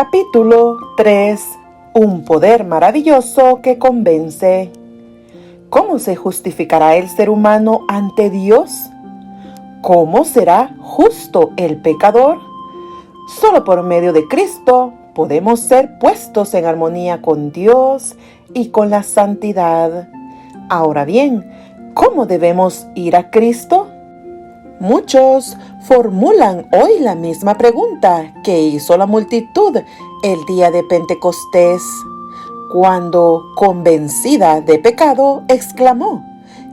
Capítulo 3. Un poder maravilloso que convence. ¿Cómo se justificará el ser humano ante Dios? ¿Cómo será justo el pecador? Solo por medio de Cristo podemos ser puestos en armonía con Dios y con la santidad. Ahora bien, ¿cómo debemos ir a Cristo? Muchos formulan hoy la misma pregunta que hizo la multitud el día de Pentecostés, cuando, convencida de pecado, exclamó: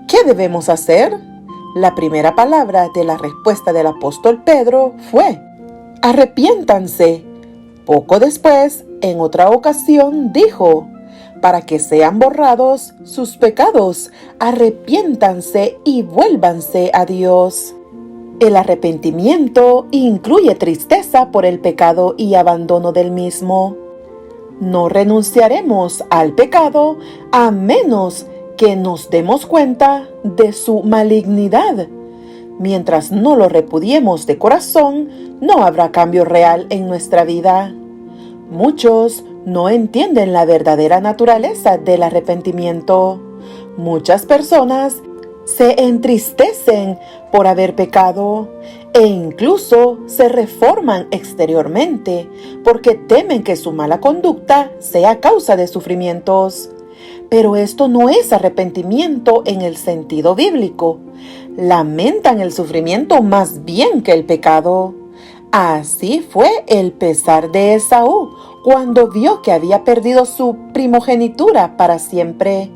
¿qué debemos hacer? La primera palabra de la respuesta del apóstol Pedro fue: arrepiéntanse. Poco después, en otra ocasión, dijo: para que sean borrados sus pecados, arrepiéntanse y vuélvanse a Dios. El arrepentimiento incluye tristeza por el pecado y abandono del mismo. No renunciaremos al pecado a menos que nos demos cuenta de su malignidad. Mientras no lo repudiemos de corazón, no habrá cambio real en nuestra vida. Muchos no entienden la verdadera naturaleza del arrepentimiento. Muchas personas se entristecen por haber pecado e incluso se reforman exteriormente porque temen que su mala conducta sea causa de sufrimientos. Pero esto no es arrepentimiento en el sentido bíblico. Lamentan el sufrimiento más bien que el pecado. Así fue el pesar de Esaú cuando vio que había perdido su primogenitura para siempre.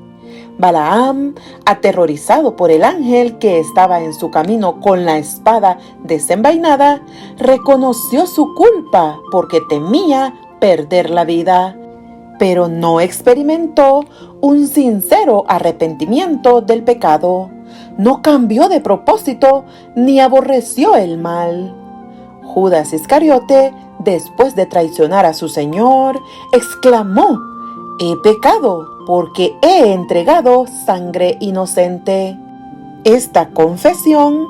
Balaam, aterrorizado por el ángel que estaba en su camino con la espada desenvainada, reconoció su culpa porque temía perder la vida, pero no experimentó un sincero arrepentimiento del pecado. No cambió de propósito ni aborreció el mal. Judas Iscariote, después de traicionar a su Señor, exclamó: he pecado porque he entregado sangre inocente. Esta confesión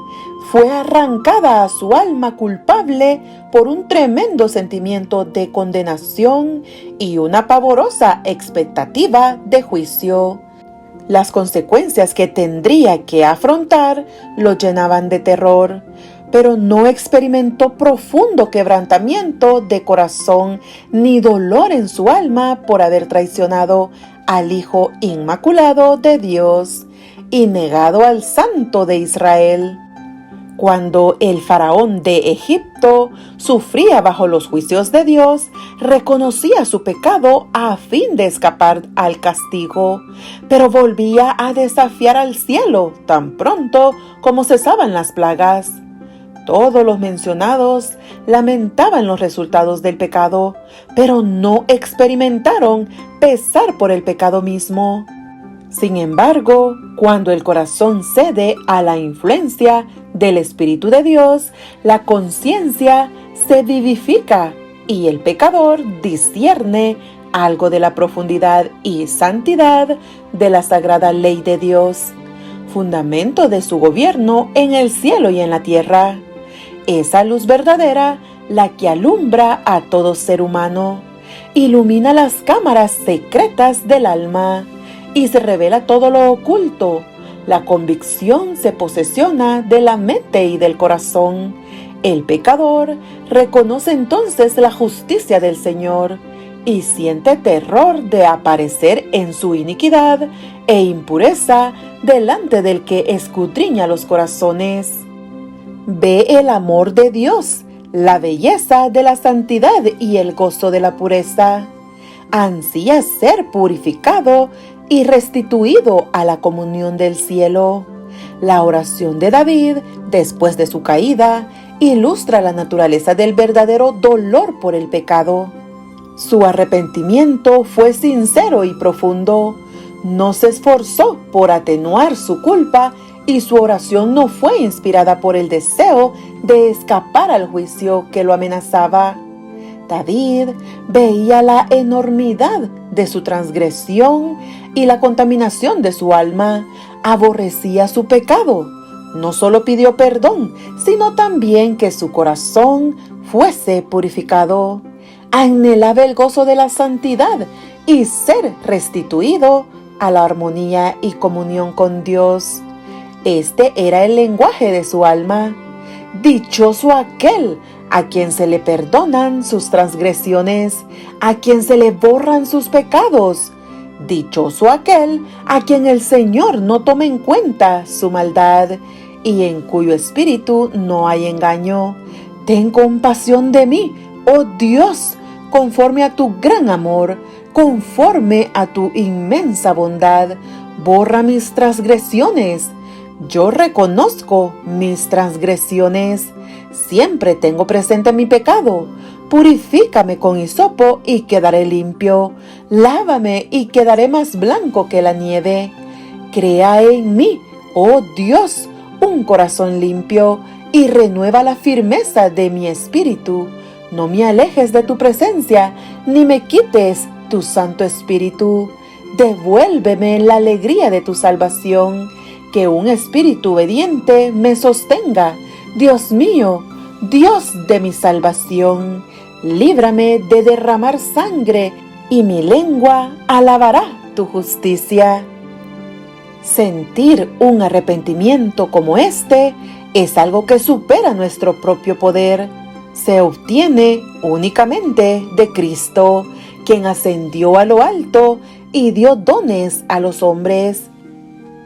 fue arrancada a su alma culpable por un tremendo sentimiento de condenación y una pavorosa expectativa de juicio. Las consecuencias que tendría que afrontar lo llenaban de terror, pero no experimentó profundo quebrantamiento de corazón ni dolor en su alma por haber traicionado al Hijo Inmaculado de Dios y negado al Santo de Israel. Cuando el faraón de Egipto sufría bajo los juicios de Dios, reconocía su pecado a fin de escapar al castigo, pero volvía a desafiar al cielo tan pronto como cesaban las plagas. Todos los mencionados lamentaban los resultados del pecado, pero no experimentaron pesar por el pecado mismo. Sin embargo, cuando el corazón cede a la influencia del Espíritu de Dios, la conciencia se vivifica y el pecador discierne algo de la profundidad y santidad de la sagrada ley de Dios, fundamento de su gobierno en el cielo y en la tierra. Esa luz verdadera, la que alumbra a todo ser humano, ilumina las cámaras secretas del alma y se revela todo lo oculto. La convicción se posesiona de la mente y del corazón. El pecador reconoce entonces la justicia del Señor y siente terror de aparecer en su iniquidad e impureza delante del que escudriña los corazones. Ve el amor de Dios, la belleza de la santidad y el gozo de la pureza. Ansía ser purificado y restituido a la comunión del cielo. La oración de David, después de su caída, ilustra la naturaleza del verdadero dolor por el pecado. Su arrepentimiento fue sincero y profundo. No se esforzó por atenuar su culpa y su oración no fue inspirada por el deseo de escapar al juicio que lo amenazaba. David veía la enormidad de su transgresión y la contaminación de su alma, aborrecía su pecado. No solo pidió perdón, sino también que su corazón fuese purificado. anhelaba el gozo de la santidad y ser restituido a la armonía y comunión con Dios. Este era el lenguaje de su alma. Dichoso aquel a quien se le perdonan sus transgresiones, a quien se le borran sus pecados. Dichoso aquel a quien el Señor no toma en cuenta su maldad y en cuyo espíritu no hay engaño. Ten compasión de mí, oh Dios, conforme a tu gran amor, conforme a tu inmensa bondad. Borra mis transgresiones. Yo reconozco mis transgresiones. Siempre tengo presente mi pecado. Purifícame con hisopo y quedaré limpio. Lávame y quedaré más blanco que la nieve. Crea en mí, oh Dios, un corazón limpio y renueva la firmeza de mi espíritu. No me alejes de tu presencia, ni me quites tu Santo Espíritu. Devuélveme la alegría de tu salvación. Que un espíritu obediente me sostenga. Dios mío, Dios de mi salvación, líbrame de derramar sangre y mi lengua alabará tu justicia. Sentir un arrepentimiento como este es algo que supera nuestro propio poder. Se obtiene únicamente de Cristo, quien ascendió a lo alto y dio dones a los hombres.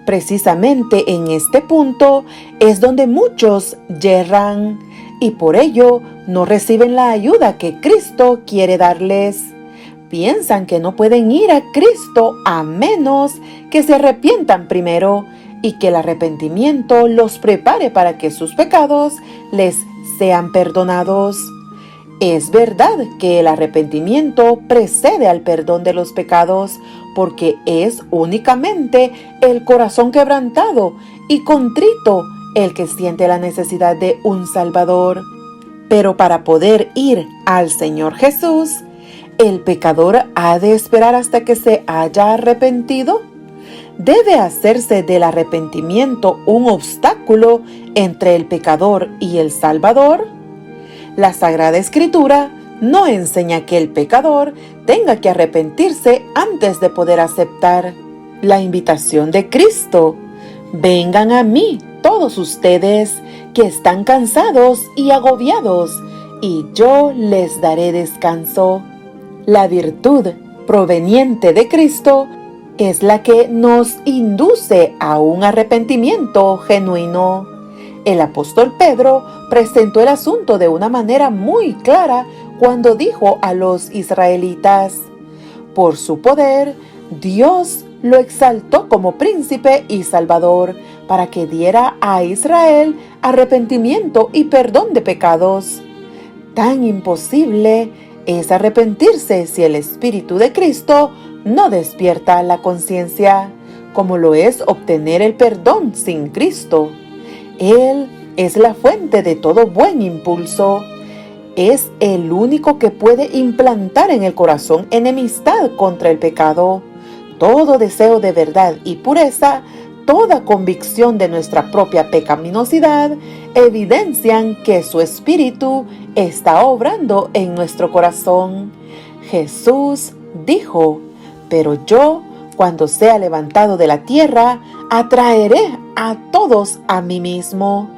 Precisamente en este punto es donde muchos yerran y por ello no reciben la ayuda que Cristo quiere darles. Piensan que no pueden ir a Cristo a menos que se arrepientan primero y que el arrepentimiento los prepare para que sus pecados les sean perdonados. Es verdad que el arrepentimiento precede al perdón de los pecados, porque es únicamente el corazón quebrantado y contrito el que siente la necesidad de un Salvador. Pero para poder ir al Señor Jesús, ¿el pecador ha de esperar hasta que se haya arrepentido? ¿Debe hacerse del arrepentimiento un obstáculo entre el pecador y el Salvador? La Sagrada Escritura no enseña que el pecador tenga que arrepentirse antes de poder aceptar la invitación de Cristo. Vengan a mí todos ustedes que están cansados y agobiados, y yo les daré descanso. La virtud proveniente de Cristo es la que nos induce a un arrepentimiento genuino. El apóstol Pedro presentó el asunto de una manera muy clara cuando dijo a los israelitas: por su poder, Dios lo exaltó como príncipe y salvador para que diera a Israel arrepentimiento y perdón de pecados. Tan imposible es arrepentirse si el Espíritu de Cristo no despierta la conciencia, como lo es obtener el perdón sin Cristo. Él es la fuente de todo buen impulso. Es el único que puede implantar en el corazón enemistad contra el pecado. Todo deseo de verdad y pureza, toda convicción de nuestra propia pecaminosidad, evidencian que su Espíritu está obrando en nuestro corazón. Jesús dijo: pero yo, cuando sea levantado de la tierra, atraeré a todos a mí mismo.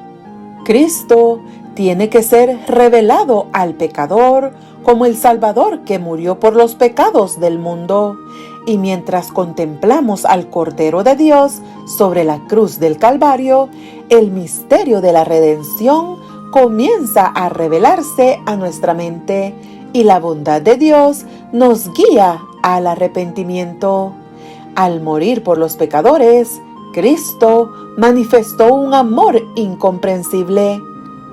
Cristo tiene que ser revelado al pecador como el Salvador que murió por los pecados del mundo. Y mientras contemplamos al Cordero de Dios sobre la cruz del Calvario, el misterio de la redención comienza a revelarse a nuestra mente y la bondad de Dios nos guía al arrepentimiento. Al morir por los pecadores, Cristo manifestó un amor incomprensible,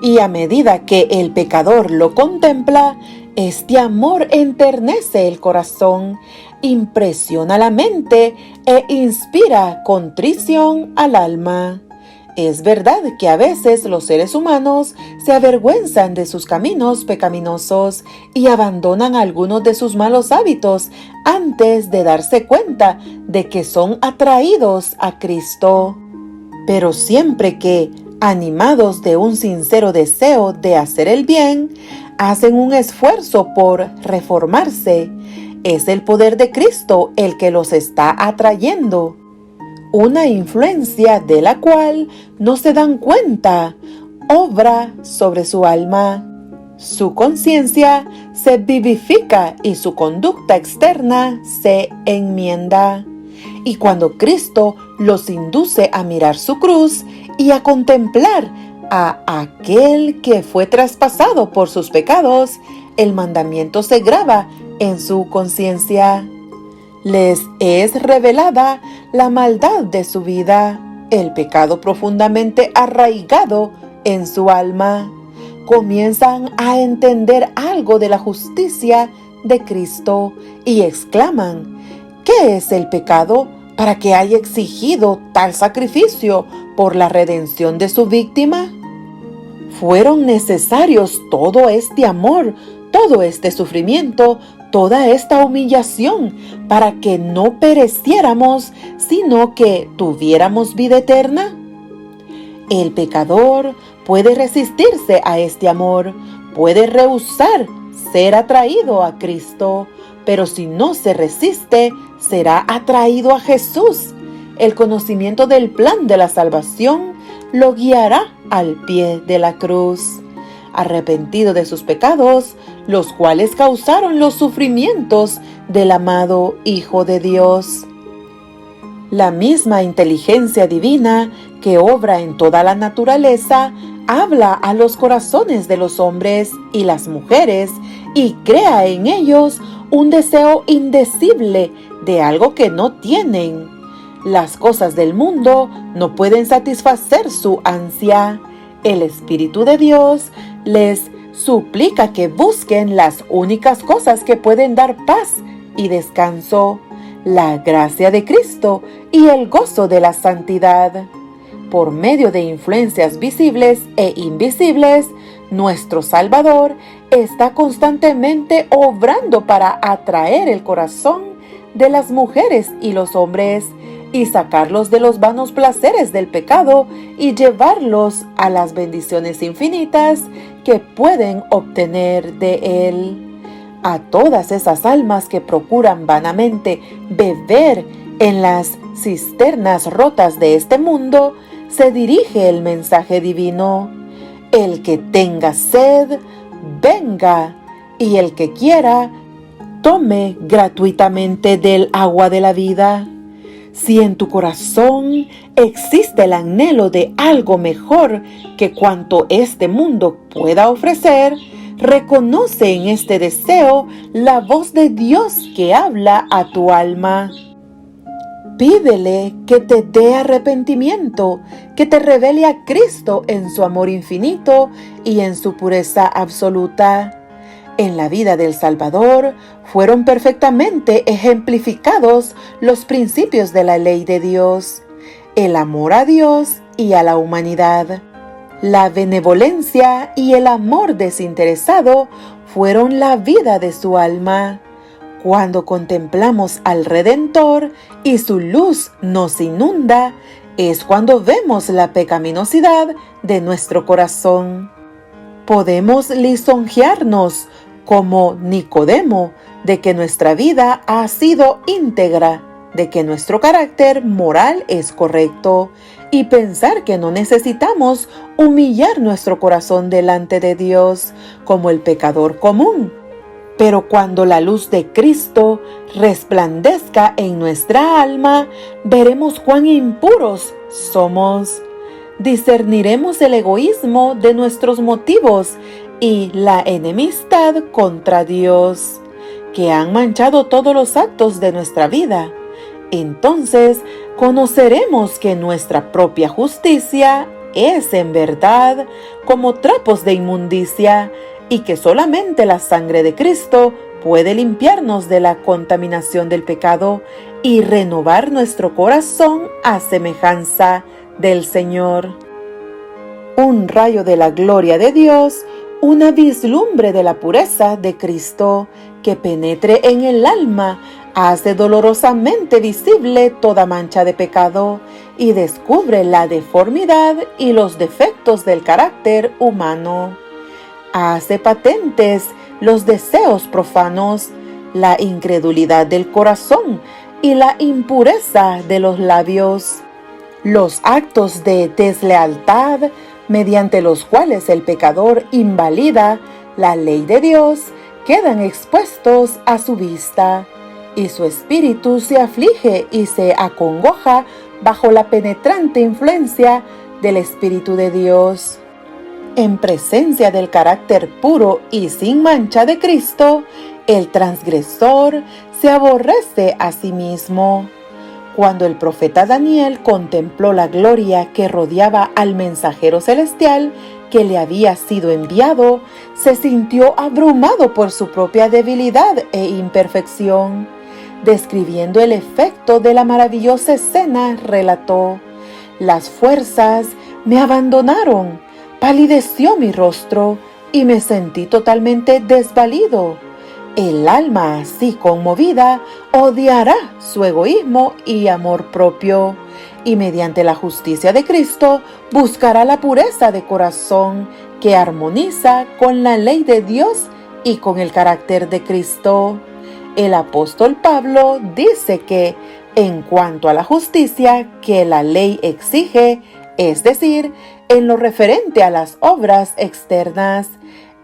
y a medida que el pecador lo contempla, este amor enternece el corazón, impresiona la mente e inspira contrición al alma. Es verdad que a veces los seres humanos se avergüenzan de sus caminos pecaminosos y abandonan algunos de sus malos hábitos antes de darse cuenta de que son atraídos a Cristo. Pero siempre que, animados de un sincero deseo de hacer el bien, hacen un esfuerzo por reformarse. Es el poder de Cristo el que los está atrayendo. Una influencia de la cual no se dan cuenta, obra sobre su alma. Su conciencia se vivifica y su conducta externa se enmienda. Y cuando Cristo los induce a mirar su cruz y a contemplar a aquel que fue traspasado por sus pecados, el mandamiento se graba en su conciencia. Les es revelada la maldad de su vida, el pecado profundamente arraigado en su alma. Comienzan a entender algo de la justicia de Cristo y exclaman: ¿qué es el pecado para que haya exigido tal sacrificio por la redención de su víctima? Fueron necesarios todo este amor, todo este sufrimiento, toda esta humillación para que no pereciéramos, sino que tuviéramos vida eterna. El pecador puede resistirse a este amor, puede rehusar ser atraído a Cristo, pero si no se resiste, será atraído a Jesús. El conocimiento del plan de la salvación lo guiará al pie de la cruz. Arrepentido de sus pecados, los cuales causaron los sufrimientos del amado Hijo de Dios. La misma inteligencia divina que obra en toda la naturaleza habla a los corazones de los hombres y las mujeres y crea en ellos un deseo indecible de algo que no tienen. Las cosas del mundo no pueden satisfacer su ansia. El Espíritu de Dios les suplica que busquen las únicas cosas que pueden dar paz y descanso: la gracia de Cristo y el gozo de la santidad. Por medio de influencias visibles e invisibles, nuestro Salvador está constantemente obrando para atraer el corazón de las mujeres y los hombres y sacarlos de los vanos placeres del pecado y llevarlos a las bendiciones infinitas que pueden obtener de Él. A todas esas almas que procuran vanamente beber en las cisternas rotas de este mundo, se dirige el mensaje divino: el que tenga sed, venga, y el que quiera, tome gratuitamente del agua de la vida. Si en tu corazón existe el anhelo de algo mejor que cuanto este mundo pueda ofrecer, reconoce en este deseo la voz de Dios que habla a tu alma. Pídele que te dé arrepentimiento, que te revele a Cristo en su amor infinito y en su pureza absoluta. En la vida del Salvador fueron perfectamente ejemplificados los principios de la ley de Dios, el amor a Dios y a la humanidad. La benevolencia y el amor desinteresado fueron la vida de su alma. Cuando contemplamos al Redentor y su luz nos inunda, es cuando vemos la pecaminosidad de nuestro corazón. Podemos lisonjearnos como Nicodemo de que nuestra vida ha sido íntegra, de que nuestro carácter moral es correcto, y pensar que no necesitamos humillar nuestro corazón delante de Dios como el pecador común. Pero cuando la luz de Cristo resplandezca en nuestra alma, veremos cuán impuros somos. Discerniremos el egoísmo de nuestros motivos y la enemistad contra Dios, que han manchado todos los actos de nuestra vida. Entonces conoceremos que nuestra propia justicia es en verdad como trapos de inmundicia, y que solamente la sangre de Cristo puede limpiarnos de la contaminación del pecado y renovar nuestro corazón a semejanza del Señor. Un rayo de la gloria de Dios, una vislumbre de la pureza de Cristo que penetre en el alma, hace dolorosamente visible toda mancha de pecado y descubre la deformidad y los defectos del carácter humano. hace patentes los deseos profanos, la incredulidad del corazón y la impureza de los labios. Los actos de deslealtad mediante los cuales el pecador invalida la ley de Dios quedan expuestos a su vista, y su espíritu se aflige y se acongoja bajo la penetrante influencia del Espíritu de Dios. En presencia del carácter puro y sin mancha de Cristo, el transgresor se aborrece a sí mismo. Cuando el profeta Daniel contempló la gloria que rodeaba al mensajero celestial que le había sido enviado, se sintió abrumado por su propia debilidad e imperfección. Describiendo el efecto de la maravillosa escena, relató: «Las fuerzas me abandonaron, palideció mi rostro y me sentí totalmente desvalido. El alma así conmovida odiará su egoísmo y amor propio, y mediante la justicia de Cristo buscará la pureza de corazón que armoniza con la ley de Dios y con el carácter de Cristo». El apóstol Pablo dice que, en cuanto a la justicia que la ley exige, es decir, en lo referente a las obras externas,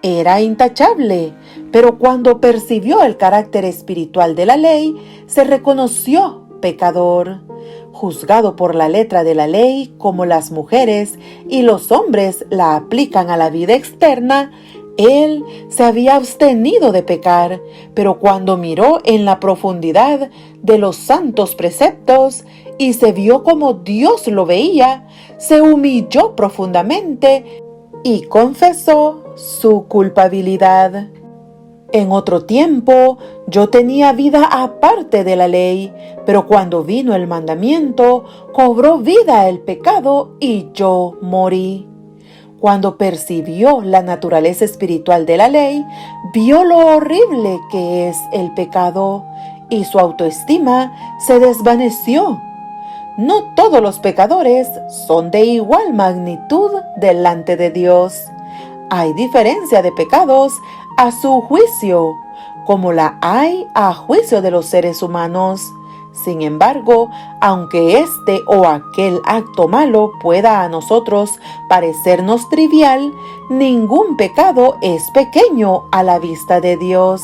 era intachable, pero cuando percibió el carácter espiritual de la ley, se reconoció pecador. Juzgado por la letra de la ley, como las mujeres y los hombres la aplican a la vida externa, él se había abstenido de pecar, pero cuando miró en la profundidad de los santos preceptos y se vio como Dios lo veía, se humilló profundamente y confesó su culpabilidad. En otro tiempo yo tenía vida aparte de la ley, pero cuando vino el mandamiento, cobró vida el pecado y yo morí. Cuando percibió la naturaleza espiritual de la ley, vio lo horrible que es el pecado y su autoestima se desvaneció. No todos los pecadores son de igual magnitud delante de Dios. Hay diferencia de pecados a su juicio, como la hay a juicio de los seres humanos. Sin embargo, aunque este o aquel acto malo pueda a nosotros parecernos trivial, ningún pecado es pequeño a la vista de Dios.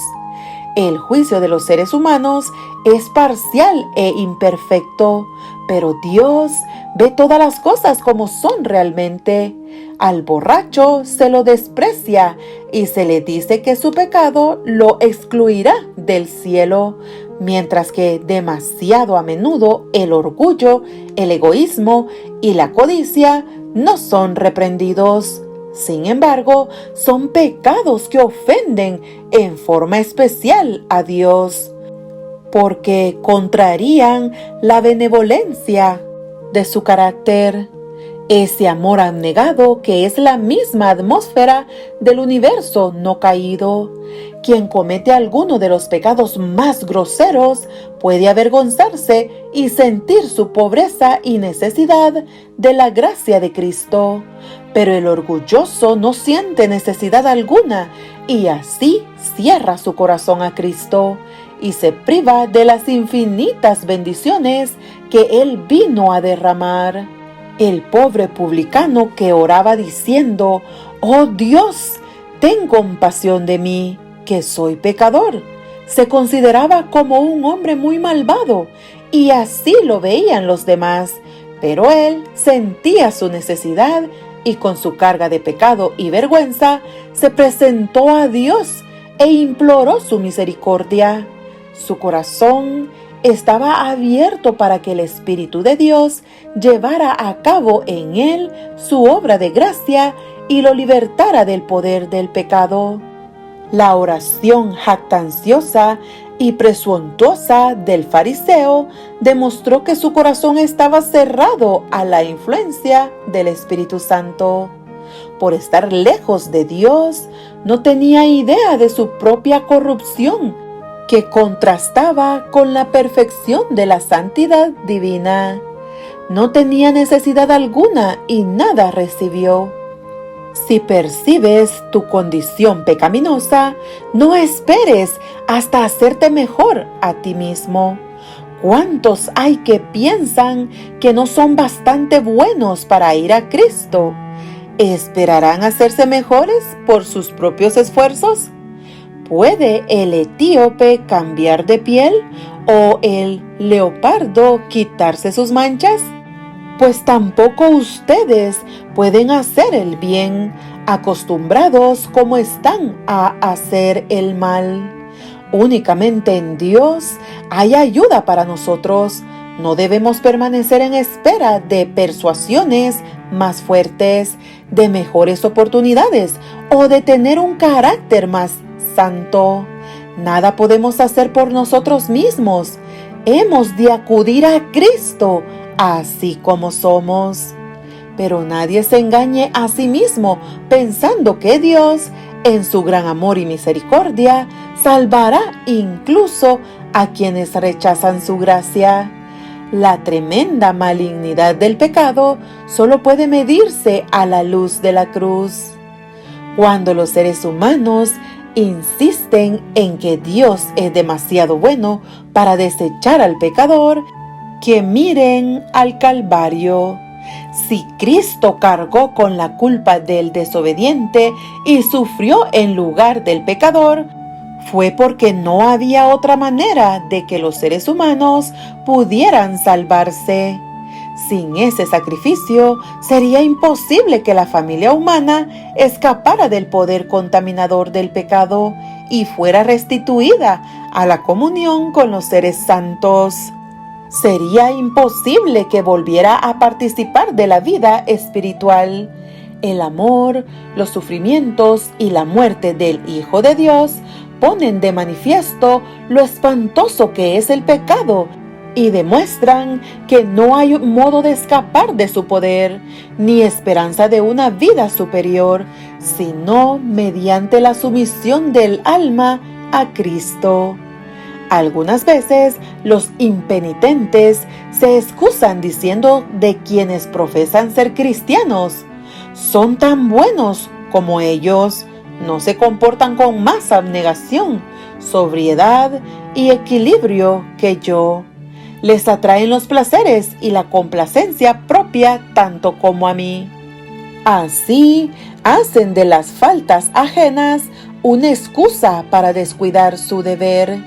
El juicio de los seres humanos es parcial e imperfecto, pero Dios ve todas las cosas como son realmente. Al borracho se lo desprecia y se le dice que su pecado lo excluirá del cielo, mientras que demasiado a menudo el orgullo, el egoísmo y la codicia no son reprendidos. Sin embargo, son pecados que ofenden en forma especial a Dios, porque contrarían la benevolencia de su carácter. Ese amor abnegado que es la misma atmósfera del universo no caído. Quien comete alguno de los pecados más groseros puede avergonzarse y sentir su pobreza y necesidad de la gracia de Cristo. Pero el orgulloso no siente necesidad alguna y así cierra su corazón a Cristo y se priva de las infinitas bendiciones que Él vino a derramar. El pobre publicano que oraba diciendo: «Oh Dios, ten compasión de mí, que soy pecador», se consideraba como un hombre muy malvado, y así lo veían los demás, pero él sentía su necesidad y con su carga de pecado y vergüenza se presentó a Dios e imploró su misericordia. Su corazón estaba abierto para que el Espíritu de Dios llevara a cabo en él su obra de gracia y lo libertara del poder del pecado. La oración jactanciosa y presuntuosa del fariseo demostró que su corazón estaba cerrado a la influencia del Espíritu Santo. Por estar lejos de Dios, no tenía idea de su propia corrupción, que contrastaba con la perfección de la santidad divina. No tenía necesidad alguna y nada recibió. Si percibes tu condición pecaminosa, no esperes hasta hacerte mejor a ti mismo. ¿Cuántos hay que piensan que no son bastante buenos para ir a Cristo? ¿Esperarán hacerse mejores por sus propios esfuerzos? ¿Puede el etíope cambiar de piel o el leopardo quitarse sus manchas? Pues tampoco ustedes pueden hacer el bien, acostumbrados como están a hacer el mal. Únicamente en Dios hay ayuda para nosotros. No debemos permanecer en espera de persuasiones más fuertes, de mejores oportunidades o de tener un carácter más santo. Nada podemos hacer por nosotros mismos. Hemos de acudir a Cristo así como somos. Pero nadie se engañe a sí mismo pensando que Dios, en su gran amor y misericordia, salvará incluso a quienes rechazan su gracia. La tremenda malignidad del pecado solo puede medirse a la luz de la cruz. Cuando los seres humanos insisten en que Dios es demasiado bueno para desechar al pecador, que miren al Calvario. Si Cristo cargó con la culpa del desobediente y sufrió en lugar del pecador, fue porque no había otra manera de que los seres humanos pudieran salvarse. Sin ese sacrificio, sería imposible que la familia humana escapara del poder contaminador del pecado y fuera restituida a la comunión con los seres santos. Sería imposible que volviera a participar de la vida espiritual. El amor, los sufrimientos y la muerte del Hijo de Dios ponen de manifiesto lo espantoso que es el pecado y demuestran que no hay modo de escapar de su poder, ni esperanza de una vida superior, sino mediante la sumisión del alma a Cristo. Algunas veces los impenitentes se excusan diciendo de quienes profesan ser cristianos: son tan buenos como ellos, no se comportan con más abnegación, sobriedad y equilibrio que yo. Les atraen los placeres y la complacencia propia tanto como a mí. Así hacen de las faltas ajenas una excusa para descuidar su deber.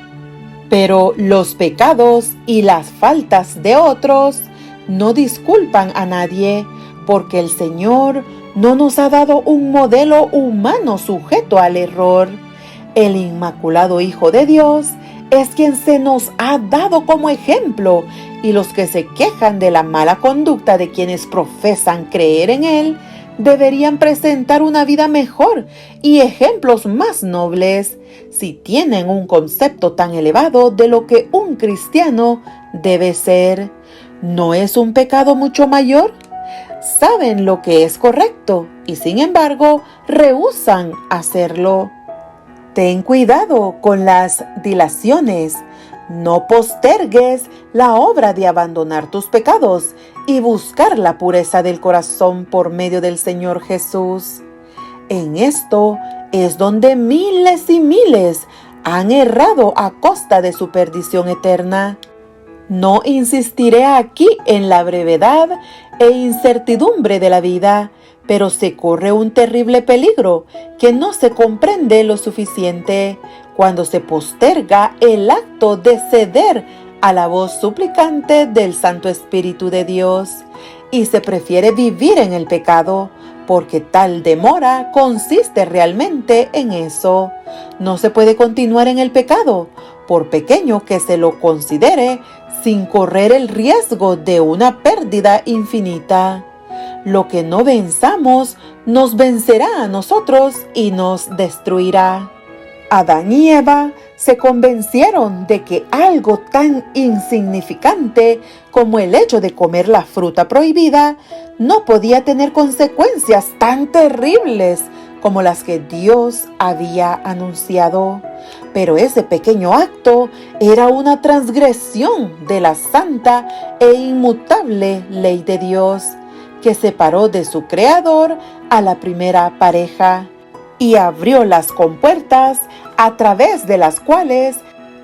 Pero los pecados y las faltas de otros no disculpan a nadie, porque el Señor no nos ha dado un modelo humano sujeto al error. El Inmaculado Hijo de Dios es quien se nos ha dado como ejemplo, y los que se quejan de la mala conducta de quienes profesan creer en Él deberían presentar una vida mejor y ejemplos más nobles, si tienen un concepto tan elevado de lo que un cristiano debe ser. ¿No es un pecado mucho mayor? Saben lo que es correcto y sin embargo rehúsan hacerlo. Ten cuidado con las dilaciones. No postergues la obra de abandonar tus pecados y buscar la pureza del corazón por medio del Señor Jesús. En esto es donde miles y miles han errado a costa de su perdición eterna. No insistiré aquí en la brevedad e incertidumbre de la vida, pero se corre un terrible peligro que no se comprende lo suficiente cuando se posterga el acto de ceder a la voz suplicante del Santo Espíritu de Dios y se prefiere vivir en el pecado, porque tal demora consiste realmente en eso. No se puede continuar en el pecado, por pequeño que se lo considere, sin correr el riesgo de una pérdida infinita. Lo que no venzamos nos vencerá a nosotros y nos destruirá. Adán y Eva se convencieron de que algo tan insignificante como el hecho de comer la fruta prohibida no podía tener consecuencias tan terribles como las que Dios había anunciado. Pero ese pequeño acto era una transgresión de la santa e inmutable ley de Dios. que separó de su Creador a la primera pareja y abrió las compuertas a través de las cuales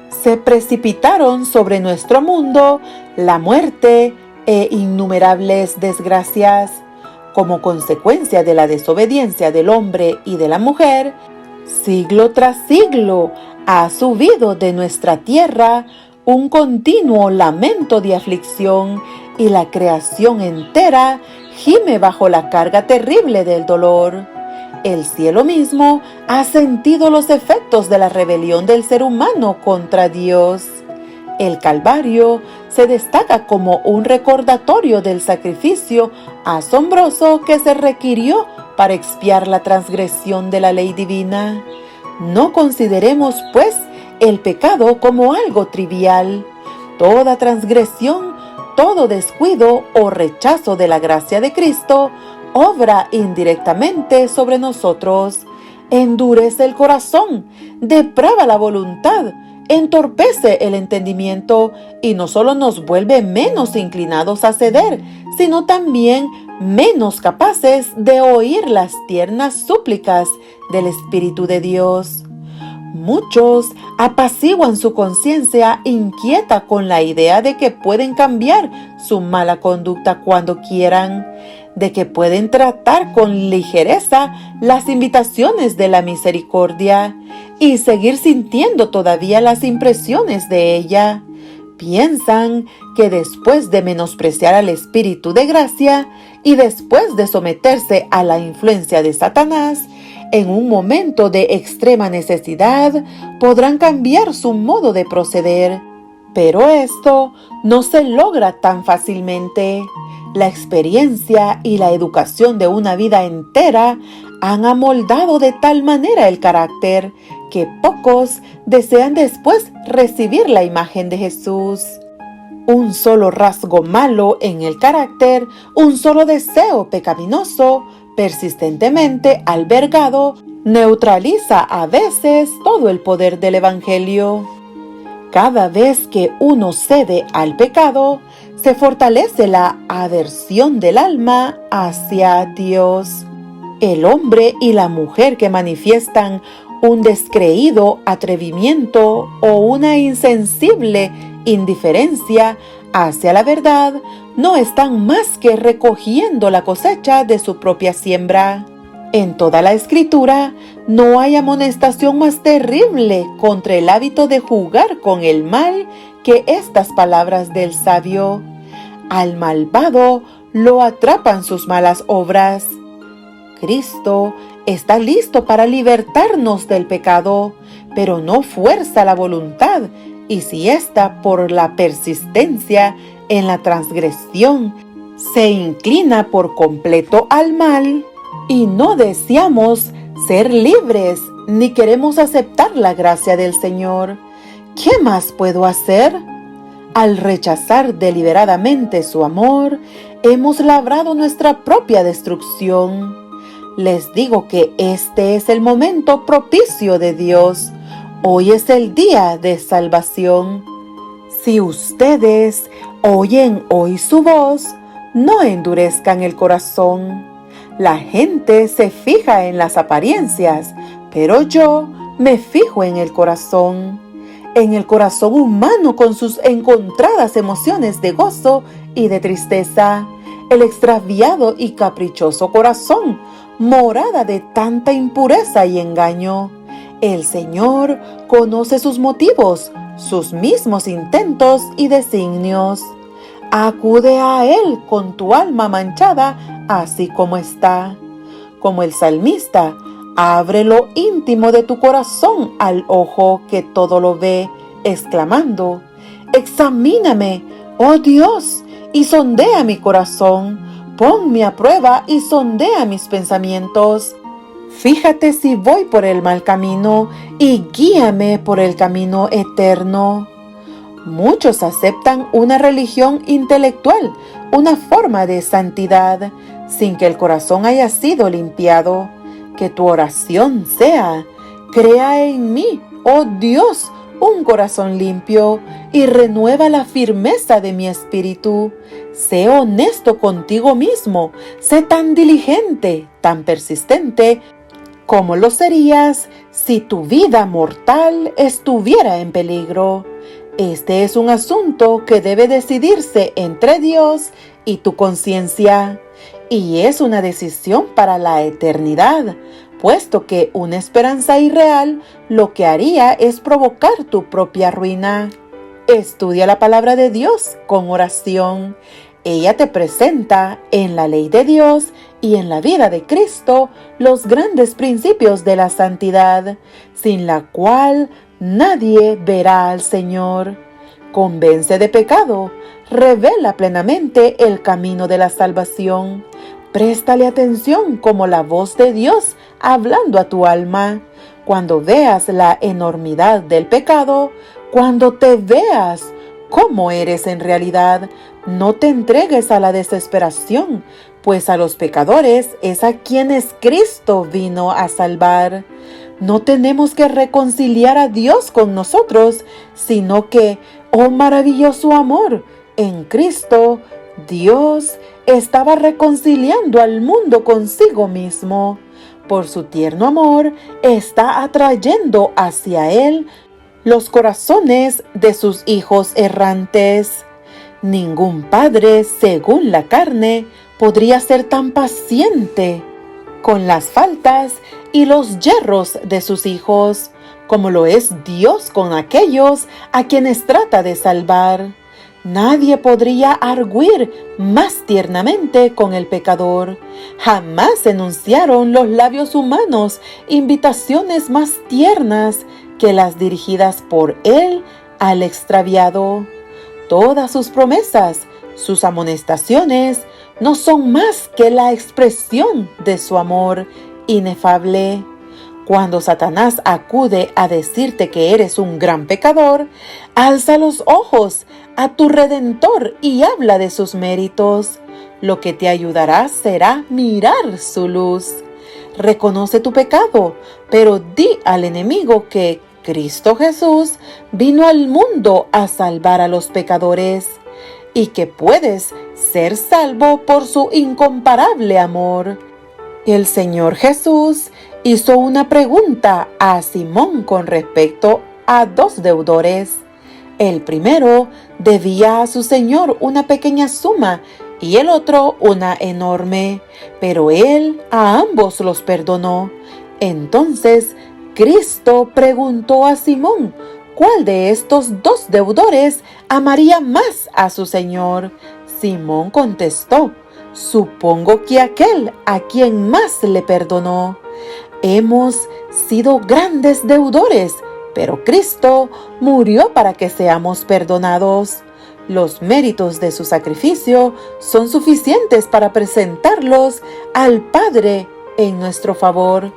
se precipitaron sobre nuestro mundo la muerte e innumerables desgracias. Como consecuencia de la desobediencia del hombre y de la mujer, siglo tras siglo ha subido de nuestra tierra un continuo lamento de aflicción y la creación entera gime bajo la carga terrible del dolor. El cielo mismo ha sentido los efectos de la rebelión del ser humano contra Dios. El Calvario se destaca como un recordatorio del sacrificio asombroso que se requirió para expiar la transgresión de la ley divina. No consideremos, pues, el pecado como algo trivial. Toda transgresión, todo descuido o rechazo de la gracia de Cristo obra indirectamente sobre nosotros, endurece el corazón, deprava la voluntad, entorpece el entendimiento y no solo nos vuelve menos inclinados a ceder, sino también menos capaces de oír las tiernas súplicas del Espíritu de Dios. Muchos apaciguan su conciencia inquieta con la idea de que pueden cambiar su mala conducta cuando quieran, de que pueden tratar con ligereza las invitaciones de la misericordia y seguir sintiendo todavía las impresiones de ella. Piensan que después de menospreciar al Espíritu de gracia y después de someterse a la influencia de Satanás, en un momento de extrema necesidad podrán cambiar su modo de proceder. Pero esto no se logra tan fácilmente. La experiencia y la educación de una vida entera han amoldado de tal manera el carácter que pocos desean después recibir la imagen de Jesús. Un solo rasgo malo en el carácter, un solo deseo pecaminoso, persistentemente albergado, neutraliza a veces todo el poder del Evangelio. Cada vez que uno cede al pecado, se fortalece la aversión del alma hacia Dios. El hombre y la mujer que manifiestan un descreído atrevimiento o una insensible indiferencia hacia la verdad no están más que recogiendo la cosecha de su propia siembra. En toda la Escritura no hay amonestación más terrible contra el hábito de jugar con el mal que estas palabras del sabio. Al malvado lo atrapan sus malas obras. Cristo está listo para libertarnos del pecado, pero no fuerza la voluntad, y si ésta por la persistencia en la transgresión se inclina por completo al mal, y no deseamos ser libres ni queremos aceptar la gracia del Señor, ¿qué más puedo hacer? Al rechazar deliberadamente su amor, hemos labrado nuestra propia destrucción. Les digo que este es el momento propicio de Dios. Hoy es el día de salvación. Si ustedes oyen hoy su voz, no endurezcan el corazón. La gente se fija en las apariencias, pero yo me fijo en el corazón humano con sus encontradas emociones de gozo y de tristeza, el extraviado y caprichoso corazón, morada de tanta impureza y engaño. El Señor conoce sus motivos, sus mismos intentos y designios. Acude a Él con tu alma manchada, así como está. Como el salmista, abre lo íntimo de tu corazón al ojo que todo lo ve, exclamando: examíname, oh Dios, y sondea mi corazón. Ponme a prueba y sondea mis pensamientos. Fíjate si voy por el mal camino y guíame por el camino eterno. Muchos aceptan una religión intelectual, una forma de santidad, sin que el corazón haya sido limpiado. Que tu oración sea: crea en mí, oh Dios, un corazón limpio y renueva la firmeza de mi espíritu. Sé honesto contigo mismo, sé tan diligente, tan persistente, como lo serías si tu vida mortal estuviera en peligro. Este es un asunto que debe decidirse entre Dios y tu conciencia, y es una decisión para la eternidad, puesto que una esperanza irreal lo que haría es provocar tu propia ruina. Estudia la palabra de Dios con oración. Ella te presenta en la ley de Dios y en la vida de Cristo los grandes principios de la santidad, sin la cual nadie verá al Señor. Convence de pecado, revela plenamente el camino de la salvación. Préstale atención como la voz de Dios hablando a tu alma. Cuando veas la enormidad del pecado, cuando te veas cómo eres en realidad, no te entregues a la desesperación, pues a los pecadores es a quienes Cristo vino a salvar. No tenemos que reconciliar a Dios con nosotros, sino que, oh maravilloso amor, en Cristo, Dios estaba reconciliando al mundo consigo mismo. Por su tierno amor, está atrayendo hacia Él los corazones de sus hijos errantes. Ningún padre, según la carne, podría ser tan paciente con las faltas y los yerros de sus hijos, como lo es Dios con aquellos a quienes trata de salvar. Nadie podría argüir más tiernamente con el pecador. Jamás enunciaron los labios humanos invitaciones más tiernas que las dirigidas por él al extraviado. Todas sus promesas, sus amonestaciones, no son más que la expresión de su amor inefable. Cuando Satanás acude a decirte que eres un gran pecador, alza los ojos a tu Redentor y habla de sus méritos. Lo que te ayudará será mirar su luz. Reconoce tu pecado, pero di al enemigo que Cristo Jesús vino al mundo a salvar a los pecadores y que puedes ser salvo por su incomparable amor. El Señor Jesús hizo una pregunta a Simón con respecto a dos deudores. El primero debía a su señor una pequeña suma y el otro una enorme, pero él a ambos los perdonó. Entonces Cristo preguntó a Simón, ¿cuál de estos dos deudores amaría más a su señor? Simón contestó, supongo que aquel a quien más le perdonó. Hemos sido grandes deudores, pero Cristo murió para que seamos perdonados. Los méritos de su sacrificio son suficientes para presentarlos al Padre en nuestro favor.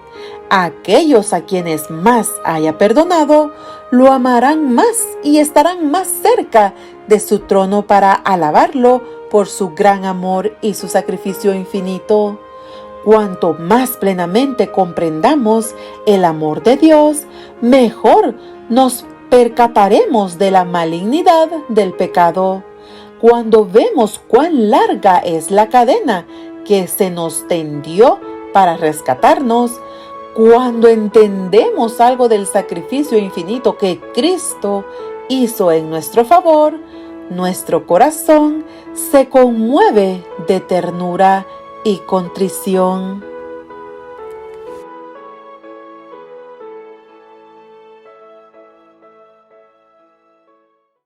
Aquellos a quienes más haya perdonado, lo amarán más y estarán más cerca de su trono para alabarlo por su gran amor y su sacrificio infinito. Cuanto más plenamente comprendamos el amor de Dios, mejor nos percataremos de la malignidad del pecado. Cuando vemos cuán larga es la cadena que se nos tendió para rescatarnos, cuando entendemos algo del sacrificio infinito que Cristo hizo en nuestro favor, nuestro corazón se conmueve de ternura y contrición.